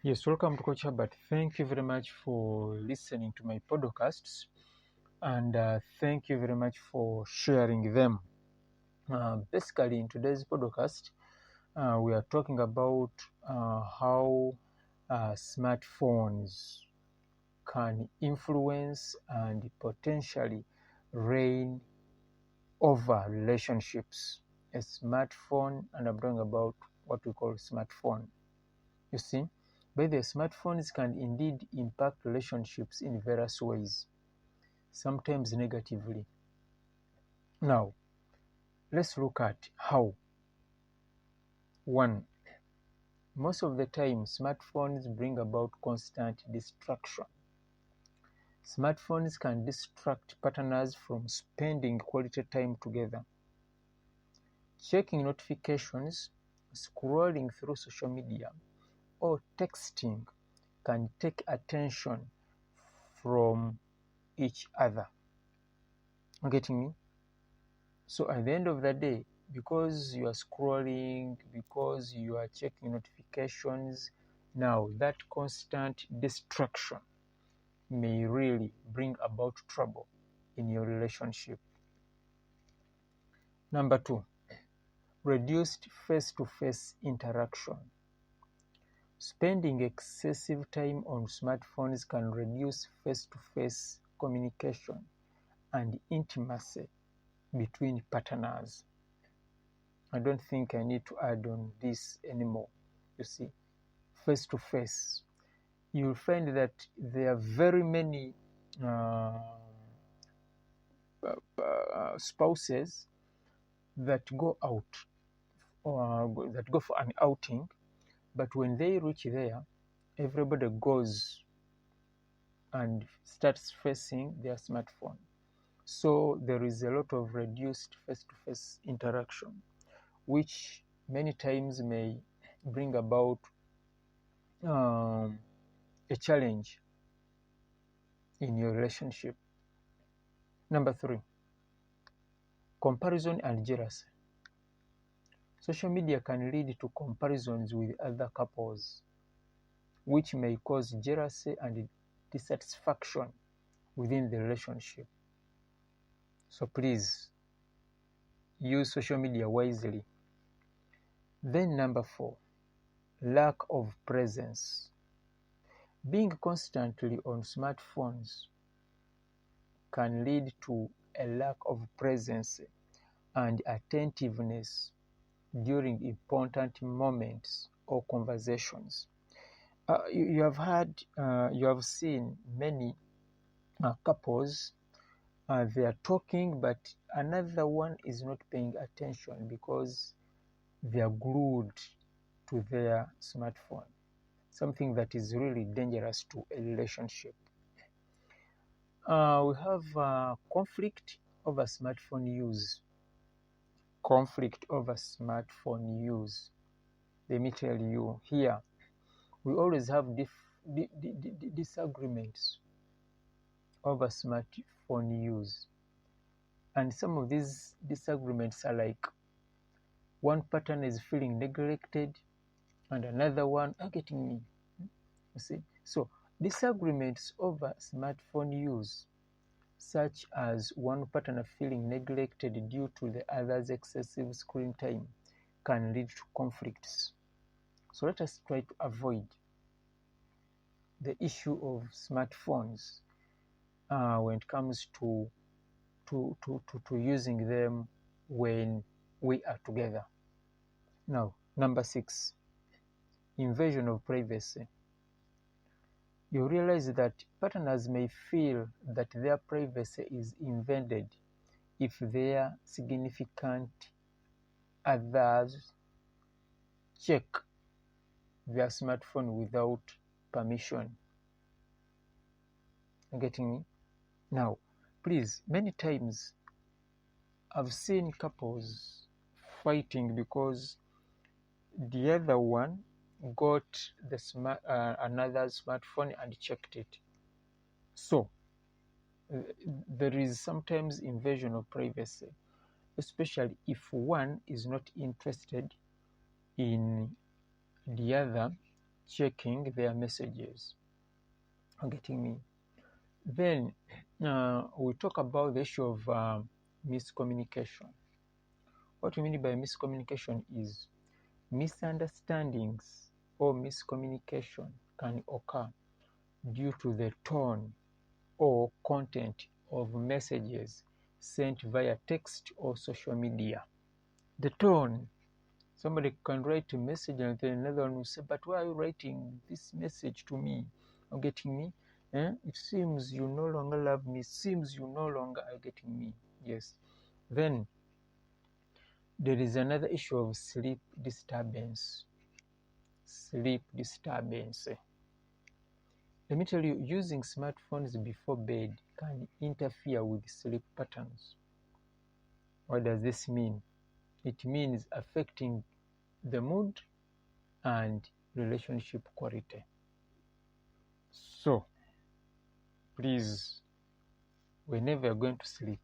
Yes, welcome to Coach Herbert. Thank you very much for listening to my podcasts, and thank you very much for sharing them. Basically, in today's podcast, we are talking about how smartphones can influence and potentially reign over relationships. A smartphone, and I'm talking about what we call smartphone. You see, by the smartphones can indeed impact relationships in various ways, sometimes negatively. Now, let's look at how. One, most of the time, smartphones bring about constant distraction. Smartphones can distract partners from spending quality time together. Checking notifications, scrolling through social media, or texting can take attention from each other. Getting me? So at the end of the day, because you are scrolling, because you are checking notifications, now that constant distraction may really bring about trouble in your relationship. Number two, reduced face-to-face interaction. Spending excessive time on smartphones can reduce face-to-face communication and intimacy between partners. I don't think I need to add on this anymore. You see, face to face, you'll find that there are very many spouses that go out or that go for an outing, but when they reach there, everybody goes and starts facing their smartphone. So there is a lot of reduced face-to-face interaction, which many times may bring about a challenge in your relationship. Number three, comparison and jealousy. Social media can lead to comparisons with other couples, which may cause jealousy and dissatisfaction within the relationship. So please use social media wisely. Then number four, lack of presence. Being constantly on smartphones can lead to a lack of presence and attentiveness during important moments or conversations. You have seen many couples, they are talking, but another one is not paying attention because they are glued to their smartphone, something that is really dangerous to a relationship. We have conflict over smartphone use. Conflict over smartphone use. Let me tell you, here we always have disagreements over smartphone use, and some of these disagreements are like one partner is feeling neglected and another one are getting me. You see, so disagreements over smartphone use, such as one partner feeling neglected due to the other's excessive screen time, can lead to conflicts. So let us try to avoid the issue of smartphones when it comes to using them when we are together. Now, number six, invasion of privacy. You realize that partners may feel that their privacy is invaded if their significant others check their smartphone without permission. Getting me? Now, please, many times I've seen couples fighting because the other one got the another smartphone and checked it. So there is sometimes invasion of privacy, especially if one is not interested in the other checking their messages. Are getting me? Then we talk about the issue of miscommunication. What we mean by miscommunication is misunderstandings or miscommunication can occur due to the tone or content of messages sent via text or social media. The tone. Somebody can write a message and then another one will say, but why are you writing this message to me? Are you getting me? It seems you no longer love me. It seems you no longer are getting me. Yes. Then there is another issue of sleep disturbance. Sleep disturbance. Let me tell you, using smartphones before bed can interfere with sleep patterns. What does this mean? It means affecting the mood and relationship quality. So, please, whenever you're going to sleep,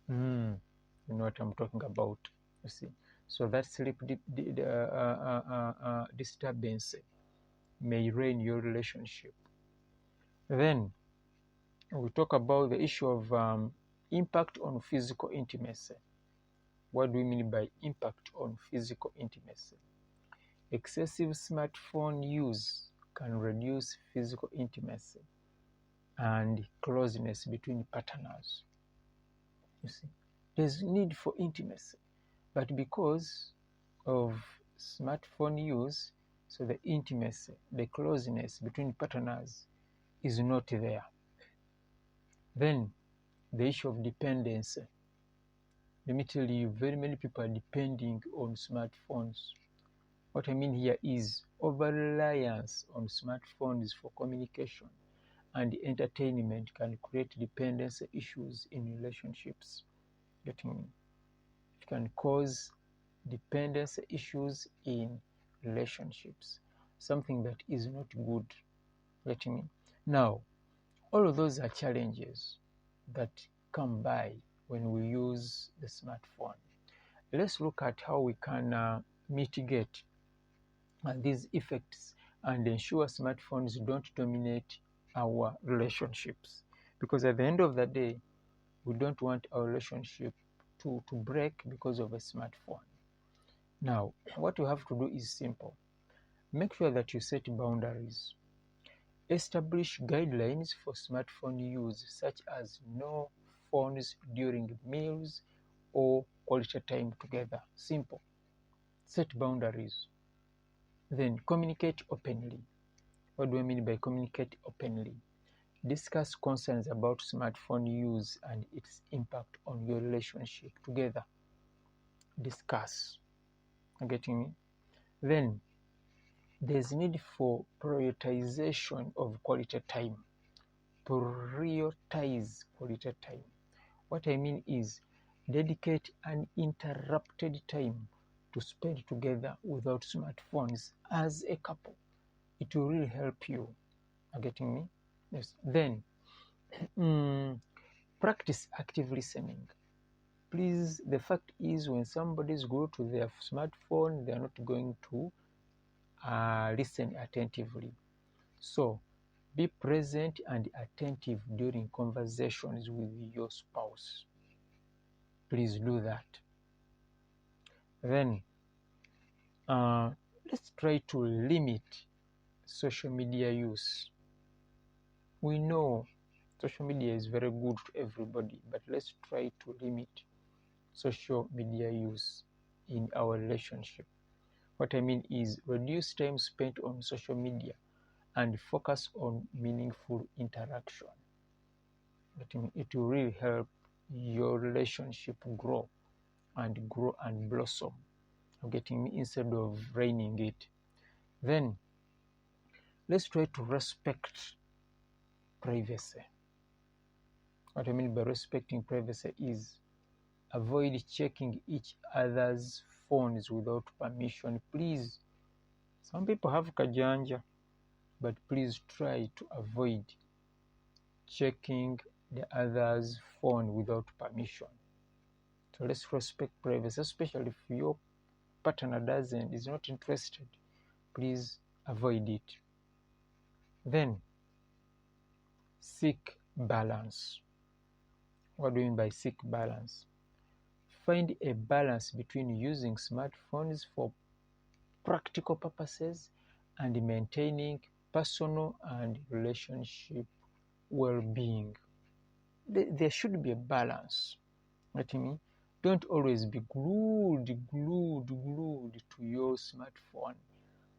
you know what I'm talking about, you see. So that sleep disturbance may ruin your relationship. Then we talk about the issue of impact on physical intimacy. What do we mean by impact on physical intimacy? Excessive smartphone use can reduce physical intimacy and closeness between partners. You see, there's need for intimacy, but because of smartphone use, so the intimacy, the closeness between partners is not there. Then the issue of dependency. Let me tell you, very many people are depending on smartphones. What I mean here is over-reliance on smartphones for communication and entertainment can create dependency issues in relationships. Getting me? It can cause dependency issues in relationships, something that is not good. Getting me? Now, all of those are challenges that come by when we use the smartphone. Let's look at how we can mitigate these effects and ensure smartphones don't dominate our relationships. Because at the end of the day, we don't want our relationship to break because of a smartphone. Now, what you have to do is simple. Make sure that you set boundaries. Establish guidelines for smartphone use, such as no phones during meals or quality time together. Simple. Set boundaries. Then communicate openly. What do I mean by communicate openly? Discuss concerns about smartphone use and its impact on your relationship together. Discuss. You're getting me? Then there's need for prioritization of quality time. Prioritize quality time. What I mean is dedicate uninterrupted time to spend together without smartphones as a couple. It will really help you. Are getting me? Yes. Then practice active listening. Please, the fact is when somebody's go to their smartphone, they are not going to listen attentively. So be present and attentive during conversations with your spouse. Please do that. Then let's try to limit social media use. We know social media is very good to everybody, but let's try to limit social media use in our relationship. What I mean is reduce time spent on social media and focus on meaningful interaction. It will really help your relationship grow and blossom. Getting me? Instead of draining it. Then let's try to respect privacy. What I mean by respecting privacy is avoid checking each other's phones without permission. Please, some people have kajanja, but please try to avoid checking the other's phone without permission. So let's respect privacy, especially if your partner is not interested. Please avoid it. Then seek balance. What do you mean by seek balance? Find a balance between using smartphones for practical purposes and maintaining personal and relationship well-being. There should be a balance. What I mean? Don't always be glued to your smartphone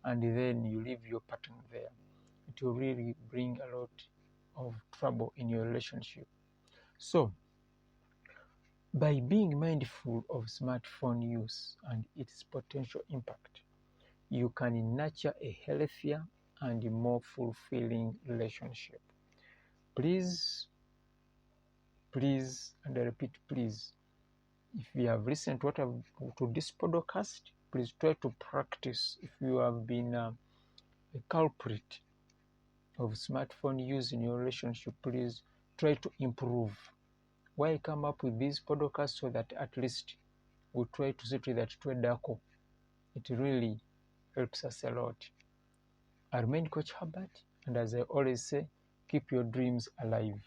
and then you leave your partner there. It will really bring a lot of trouble in your relationship. So, by being mindful of smartphone use and its potential impact, you can nurture a healthier and more fulfilling relationship. Please, and I repeat, please, if you have listened to this podcast, please try to practice. If you have been a culprit of smartphone use in your relationship, please try to improve. Why I come up with these podcasts? So that at least we try to see to that twedako. It really helps us a lot. I remain Coach Herbert, and as I always say, keep your dreams alive.